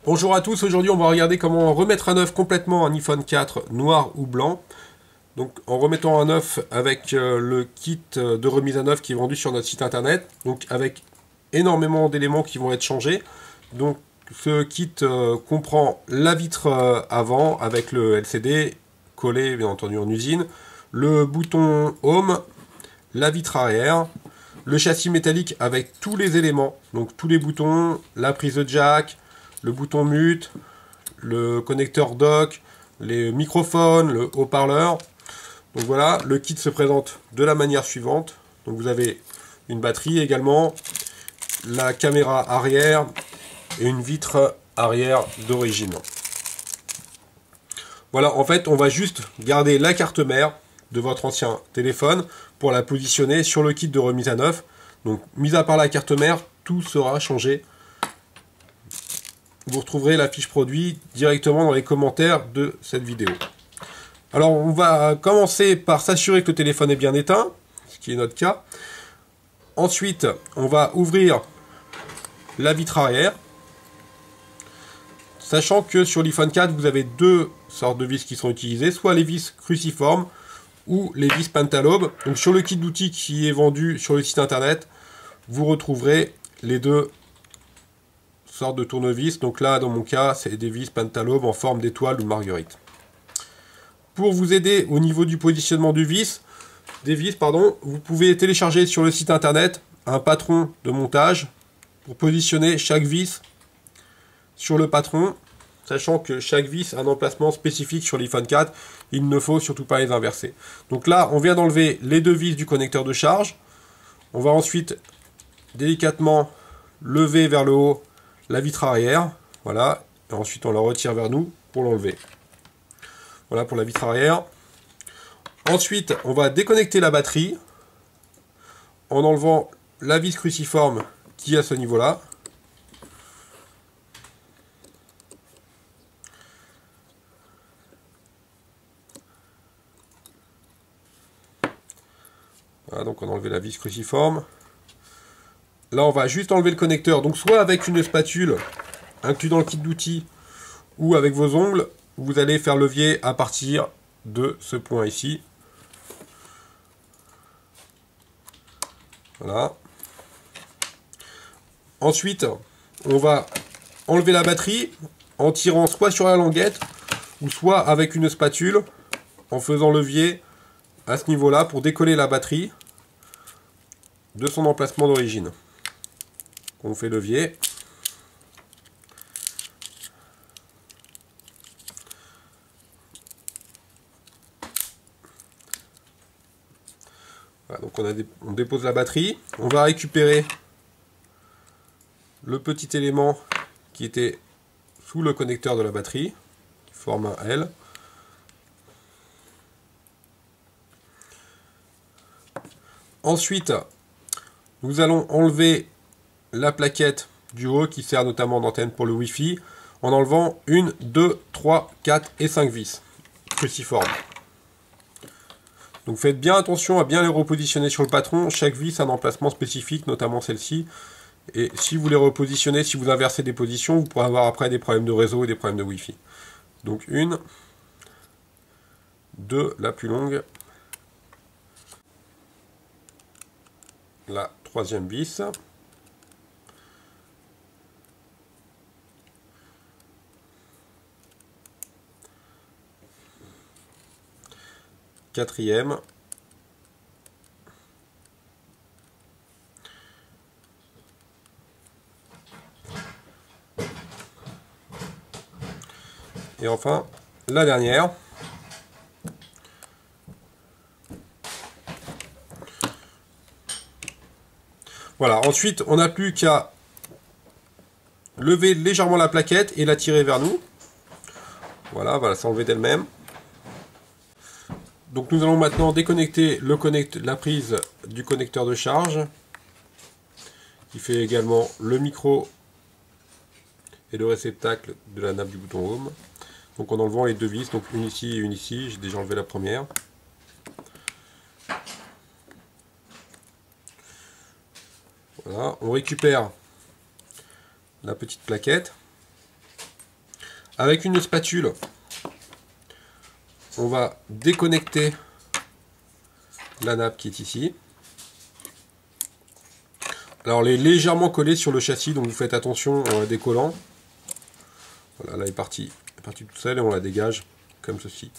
Bonjour à tous, aujourd'hui on va regarder comment remettre à neuf complètement un iPhone 4 noir ou blanc. Donc en remettant à neuf avec le kit de remise à neuf qui est vendu sur notre site internet. Donc avec énormément d'éléments qui vont être changés. Donc ce kit comprend la vitre avant avec le LCD collé bien entendu en usine. Le bouton Home, la vitre arrière, le châssis métallique avec tous les éléments. Donc tous les boutons, la prise de jack, le bouton mute, le connecteur dock, les microphones, le haut-parleur. Donc voilà, le kit se présente de la manière suivante. Donc vous avez une batterie également, la caméra arrière et une vitre arrière d'origine. Voilà, en fait, on va juste garder la carte mère de votre ancien téléphone pour la positionner sur le kit de remise à neuf. Donc, mis à part la carte mère, tout sera changé. Vous retrouverez la fiche produit directement dans les commentaires de cette vidéo. Alors on va commencer par s'assurer que le téléphone est bien éteint, ce qui est notre cas. Ensuite, on va ouvrir la vitre arrière. Sachant que sur l'iPhone 4, vous avez deux sortes de vis qui sont utilisées, soit les vis cruciformes ou les vis pentalobe. Donc sur le kit d'outils qui est vendu sur le site internet, vous retrouverez les deux sortes de tournevis. Donc là, dans mon cas, c'est des vis pentalobe en forme d'étoile ou de marguerite. Pour vous aider au niveau du positionnement des vis, vous pouvez télécharger sur le site internet un patron de montage pour positionner chaque vis sur le patron, sachant que chaque vis a un emplacement spécifique sur l'iPhone 4, il ne faut surtout pas les inverser. Donc là, on vient d'enlever les deux vis du connecteur de charge. On va ensuite délicatement lever vers le haut la vitre arrière, voilà, et ensuite on la retire vers nous pour l'enlever. Voilà pour la vitre arrière. Ensuite, on va déconnecter la batterie en enlevant la vis cruciforme qui est à ce niveau-là. Voilà, donc on a enlevé la vis cruciforme. Là, on va juste enlever le connecteur. Donc soit avec une spatule inclus dans le kit d'outils ou avec vos ongles, vous allez faire levier à partir de ce point ici. Voilà. Ensuite, on va enlever la batterie en tirant soit sur la languette ou soit avec une spatule en faisant levier à ce niveau-là pour décoller la batterie de son emplacement d'origine. On fait levier. Voilà, donc on dépose la batterie. On va récupérer le petit élément qui était sous le connecteur de la batterie, qui forme un L. Ensuite, nous allons enlever la plaquette du haut qui sert notamment d'antenne pour le Wi-Fi en enlevant 1, 2, 3, 4 et 5 vis cruciformes. Donc faites bien attention à bien les repositionner sur le patron. Chaque vis a un emplacement spécifique, notamment celle-ci. Et si vous les repositionnez, si vous inversez des positions, vous pourrez avoir après des problèmes de réseau et des problèmes de Wi-Fi. Donc 1, 2, la plus longue, la troisième vis, quatrième, et enfin la dernière. Voilà, ensuite on n'a plus qu'à lever légèrement la plaquette et la tirer vers nous. Voilà, va s'enlever d'elle-même. Donc nous allons maintenant déconnecter la prise du connecteur de charge, qui fait également le micro et le réceptacle de la nappe du bouton Home. Donc en enlevant les deux vis, donc une ici et une ici, j'ai déjà enlevé la première. Voilà, on récupère la petite plaquette. Avec une spatule, on va déconnecter la nappe qui est ici. Alors, elle est légèrement collée sur le châssis, donc vous faites attention en la décollant. Voilà, là, elle est partie toute seule et on la dégage comme ceci.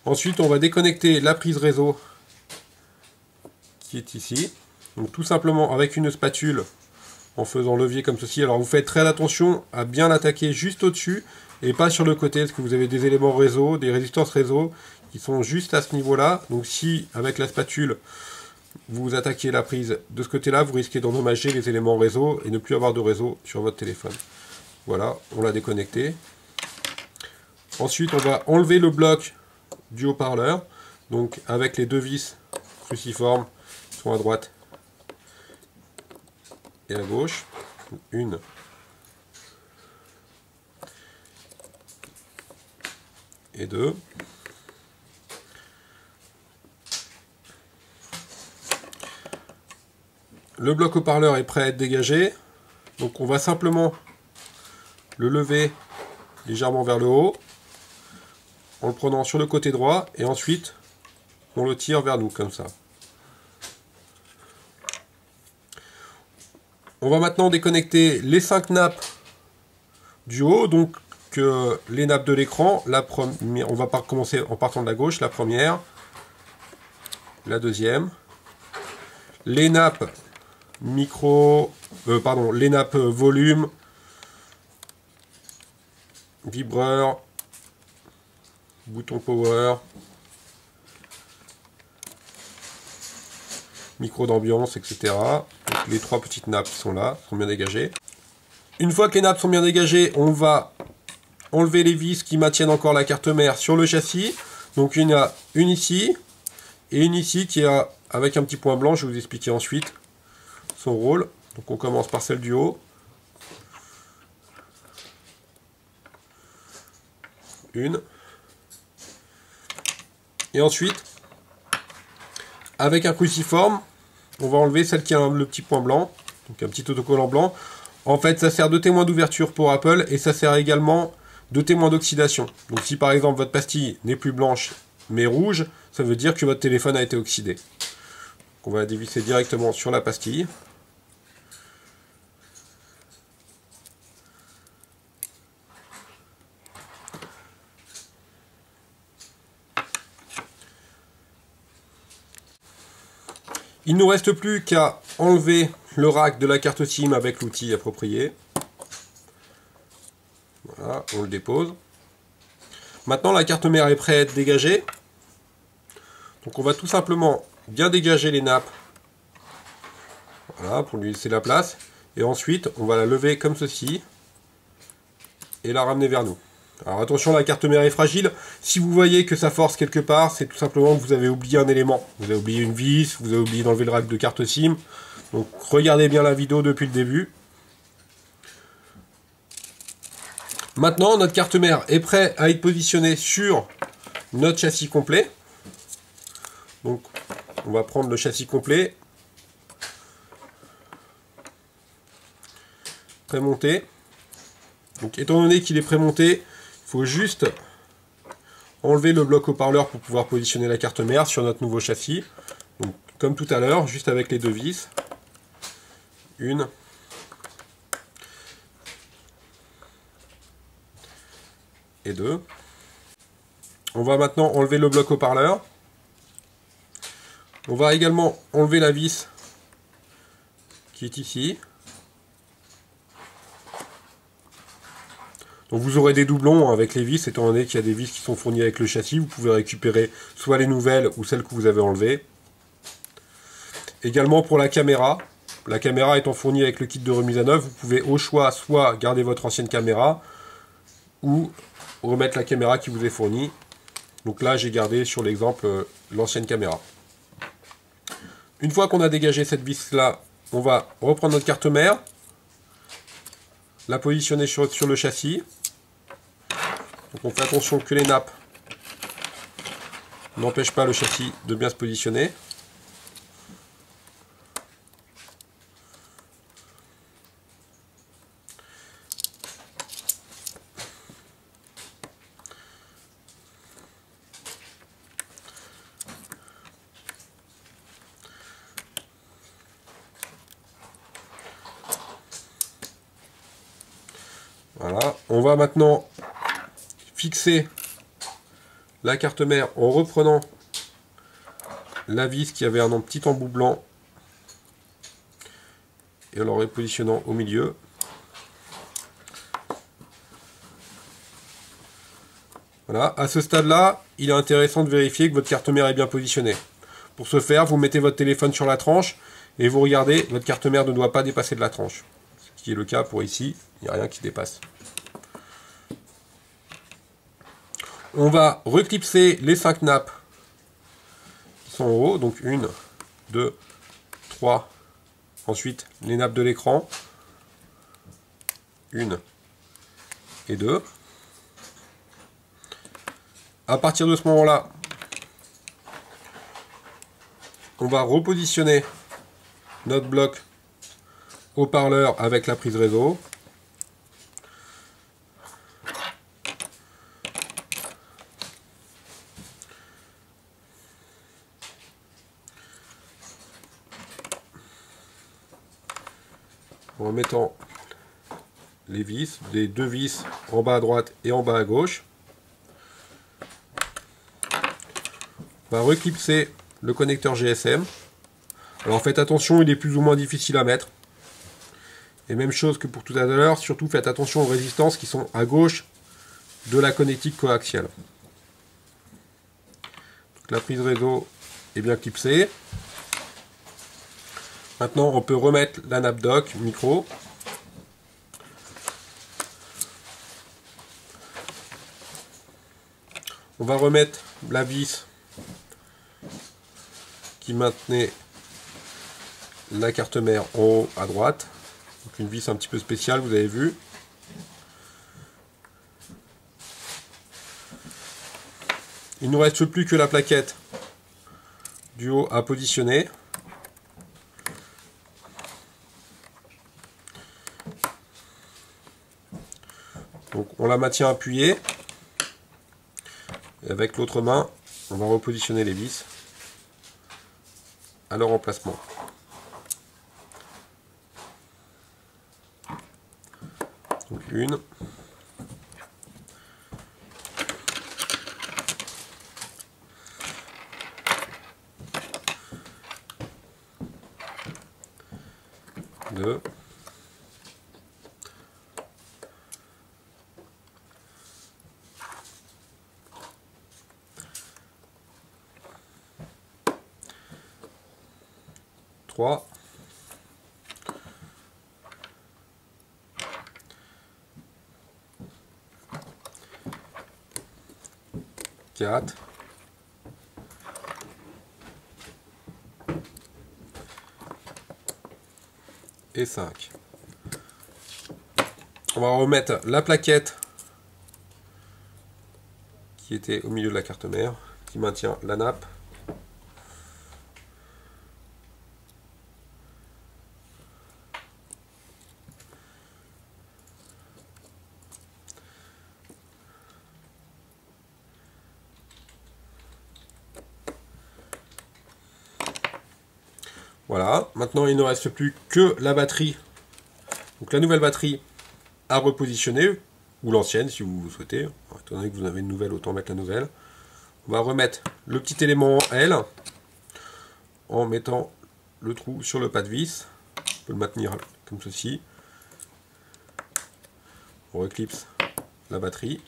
Ensuite, on va déconnecter la prise réseau qui est ici. Donc, tout simplement avec une spatule, en faisant levier comme ceci. Alors, vous faites très attention à bien l'attaquer juste au-dessus et pas sur le côté, parce que vous avez des éléments réseau, des résistances réseau qui sont juste à ce niveau-là. Donc, si avec la spatule, vous attaquez la prise de ce côté-là, vous risquez d'endommager les éléments réseau et ne plus avoir de réseau sur votre téléphone. Voilà, on l'a déconnecté. Ensuite, on va enlever le bloc du haut-parleur, donc avec les deux vis cruciformes qui sont à droite et à gauche. Une et deux. Le bloc haut-parleur est prêt à être dégagé, donc on va simplement le lever légèrement vers le haut en le prenant sur le côté droit et ensuite on le tire vers nous comme ça. On va maintenant déconnecter les 5 nappes du haut, donc les nappes de l'écran. On va commencer en partant de la gauche, la première, la deuxième, les nappes les nappes volume, vibreur, bouton power, micro d'ambiance, etc. Donc, les 3 petites nappes qui sont là, sont bien dégagées. Une fois que les nappes sont bien dégagées, on va enlever les vis qui maintiennent encore la carte mère sur le châssis. Donc il y en a une ici et une ici qui est avec un petit point blanc. Je vais vous expliquer ensuite son rôle. Donc on commence par celle du haut. Une. Et ensuite, avec un cruciforme, on va enlever celle qui a le petit point blanc, donc un petit autocollant blanc. En fait, ça sert de témoin d'ouverture pour Apple et ça sert également de témoin d'oxydation. Donc si par exemple votre pastille n'est plus blanche mais rouge, ça veut dire que votre téléphone a été oxydé. Donc, on va la dévisser directement sur la pastille. Il ne nous reste plus qu'à enlever le rack de la carte SIM avec l'outil approprié. Voilà, on le dépose. Maintenant, la carte mère est prête à être dégagée. Donc on va tout simplement bien dégager les nappes. Voilà, pour lui laisser la place. Et ensuite, on va la lever comme ceci. Et la ramener vers nous. Alors attention, la carte mère est fragile. Si vous voyez que ça force quelque part, c'est tout simplement que vous avez oublié un élément. Vous avez oublié une vis, vous avez oublié d'enlever le rack de carte SIM. Donc regardez bien la vidéo depuis le début. Maintenant, notre carte mère est prête à être positionnée sur notre châssis complet. Donc on va prendre le châssis complet. Prémonté. Donc étant donné qu'il est prémonté, il faut juste enlever le bloc haut-parleur pour pouvoir positionner la carte mère sur notre nouveau châssis. Donc, comme tout à l'heure, juste avec les deux vis. Une. Et deux. On va maintenant enlever le bloc haut-parleur. On va également enlever la vis qui est ici. Donc vous aurez des doublons avec les vis, étant donné qu'il y a des vis qui sont fournies avec le châssis. Vous pouvez récupérer soit les nouvelles ou celles que vous avez enlevées. Également pour la caméra étant fournie avec le kit de remise à neuf, vous pouvez au choix soit garder votre ancienne caméra ou remettre la caméra qui vous est fournie. Donc là j'ai gardé sur l'exemple l'ancienne caméra. Une fois qu'on a dégagé cette vis là, on va reprendre notre carte mère, la positionner sur le châssis. Donc on fait attention que les nappes n'empêchent pas le châssis de bien se positionner. Voilà. On va maintenant fixer la carte mère en reprenant la vis qui avait un petit embout blanc et en le repositionnant au milieu. Voilà, à ce stade-là, il est intéressant de vérifier que votre carte mère est bien positionnée. Pour ce faire, vous mettez votre téléphone sur la tranche et vous regardez, votre carte mère ne doit pas dépasser de la tranche. Ce qui est le cas pour ici, il n'y a rien qui dépasse. On va reclipser les 5 nappes qui sont en haut, donc 1, 2, 3. Ensuite, les nappes de l'écran, 1 et 2. À partir de ce moment-là, on va repositionner notre bloc haut-parleur avec la prise réseau. En remettant les vis, les 2 vis en bas à droite et en bas à gauche. On va reclipser le connecteur GSM. Alors faites attention, il est plus ou moins difficile à mettre. Et même chose que pour tout à l'heure, surtout faites attention aux résistances qui sont à gauche de la connectique coaxiale. Donc, la prise réseau est bien clipsée. Maintenant on peut remettre la nappe dock micro. On va remettre la vis qui maintenait la carte mère en haut à droite. Donc une vis un petit peu spéciale, vous avez vu. Il ne nous reste plus que la plaquette du haut à positionner. Donc on la maintient appuyée. Et avec l'autre main, on va repositionner les vis à leur emplacement. Donc 1. Deux. 3. 4. Et 5. On va remettre la plaquette qui était au milieu de la carte mère, qui maintient la nappe. Voilà, maintenant il ne reste plus que la batterie. Donc la nouvelle batterie à repositionner, ou l'ancienne si vous souhaitez. Alors, étant donné que vous avez une nouvelle, autant mettre la nouvelle. On va remettre le petit élément en L en mettant le trou sur le pas de vis. On peut le maintenir comme ceci. On reclipse la batterie.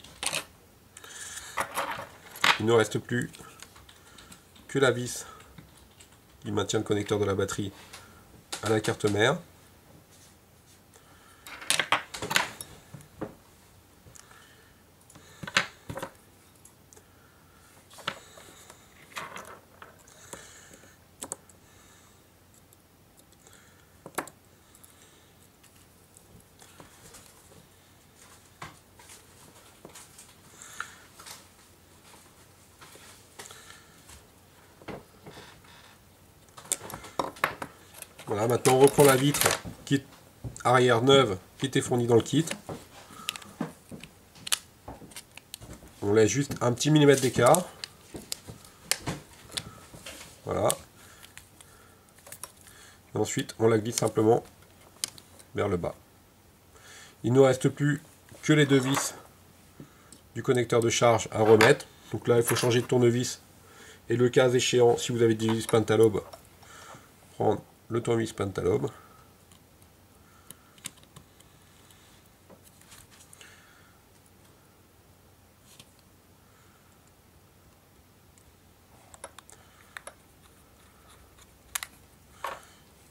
Il ne reste plus que la vis qui maintient le connecteur de la batterie à la carte mère. Voilà, maintenant on reprend la vitre qui est arrière neuve qui était fournie dans le kit. On laisse juste un petit millimètre d'écart. Voilà. Et ensuite on la glisse simplement vers le bas. Il ne nous reste plus que les 2 vis du connecteur de charge à remettre. Donc là, il faut changer de tournevis. Et le cas échéant, si vous avez des vis Pentalobe, prendre le tournevis Pentalobe.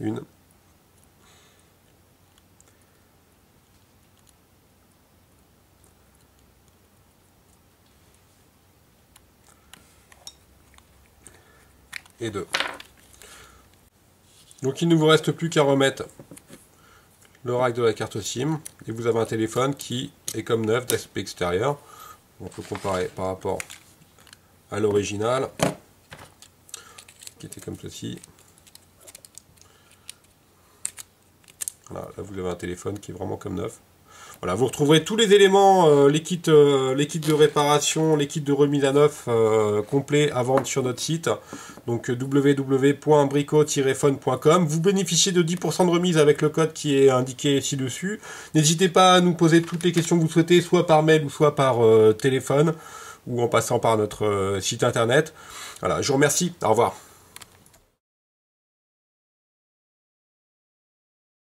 Une. Et 2. Donc il ne vous reste plus qu'à remettre le rack de la carte SIM et vous avez un téléphone qui est comme neuf d'aspect extérieur. On peut comparer par rapport à l'original qui était comme ceci. Voilà, là vous avez un téléphone qui est vraiment comme neuf. Voilà, vous retrouverez tous les éléments, les kits de réparation, les kits de remise à neuf complets à vendre sur notre site. Donc www.brico-phone.com. Vous bénéficiez de 10% de remise avec le code qui est indiqué ci-dessus. N'hésitez pas à nous poser toutes les questions que vous souhaitez, soit par mail ou soit par téléphone, ou en passant par notre site internet. Voilà, je vous remercie. Au revoir.